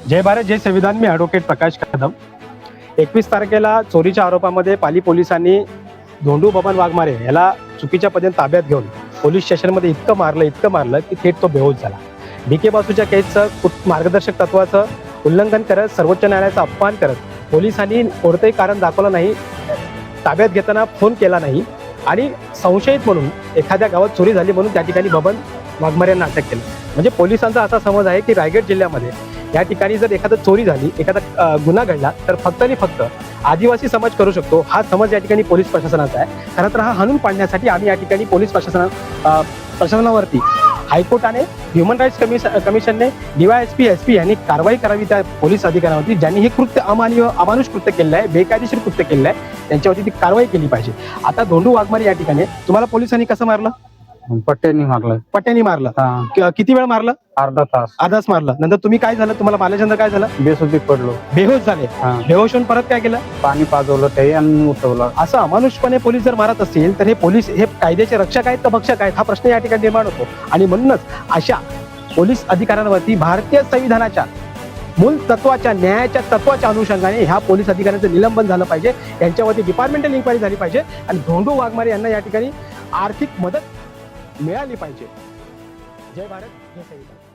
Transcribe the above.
जय भारत जय संविधान. मी ॲडव्होकेट प्रकाश कदम. 21 तारखेला चोरीच्या आरोपामध्ये पाली पोलिसांनी धोंडू बबन वाघमारे याला चुकीच्या पद्धतीने ताब्यात घेऊन पोलीस स्टेशनमध्ये इतकं मारलं की थेट तो बेहोश झाला. DK बासूच्या केसचं मार्गदर्शक तत्वाचं उल्लंघन करत, सर्वोच्च न्यायालयाचा अपमान करत पोलिसांनी कोणतंही कारण दाखवलं नाही, ताब्यात घेताना फोन केला नाही आणि संशयित म्हणून एखाद्या गावात चोरी झाली म्हणून त्या ठिकाणी बबन वाघमारे यांना अटक केलं. म्हणजे पोलिसांचा असा समज आहे की रायगड जिल्ह्यामध्ये या ठिकाणी जर एखादा चोरी झाली, एखादा गुन्हा घडला तर फक्त आणि फक्त आदिवासी समाज करू शकतो, हा समज या ठिकाणी पोलीस प्रशासनाचा आहे. खरं तर हा हाणून पाडण्यासाठी आम्ही या ठिकाणी पोलीस प्रशासनावरती हायकोर्टाने, ह्युमन राईट्स कमिशनने, DYSP SP यांनी कारवाई करावी त्या पोलीस अधिकाऱ्यांवरती ज्यांनी हे कृत्य अमानुष कृत्य केलेलं आहे, बेकायदेशीर कृत्य केलेलं आहे, त्यांच्यावरती ती कारवाई केली पाहिजे. आता धोंडू वाघमारे या ठिकाणी तुम्हाला पोलिसांनी कसं मारलं? पट्ट्यानी मारलं. पट्ट्यानी मारलं. किती वेळ मारलं? अर्धा तास मारलं. नंतर तुम्ही काय झालं, तुम्हाला मारल्यानंतर काय झालं? बेसुधी पडलो. बेहोश झाले. बेहोश होऊन परत काय केलं? पाणी पाजवलं ते आणि उठवलं. असं अमानुषपणे पोलीस जर मारत असतील तर हे पोलीस हे कायद्याचे रक्षक आहेत का भक्षक आहेत, हा प्रश्न या ठिकाणी निर्माण होतो. आणि म्हणूनच अशा पोलीस अधिकाऱ्यांवरती भारतीय संविधानाच्या मूल तत्वाच्या, न्यायाच्या तत्वाच्या अनुषंगाने ह्या पोलीस अधिकाऱ्यांचं निलंबन झालं पाहिजे, यांच्यावरती डिपार्टमेंटल इन्क्वायरी झाली पाहिजे आणि धोंडू वाघमारे यांना या ठिकाणी आर्थिक मदत मिळाली पाहिजे. जय भारत जय संविधान.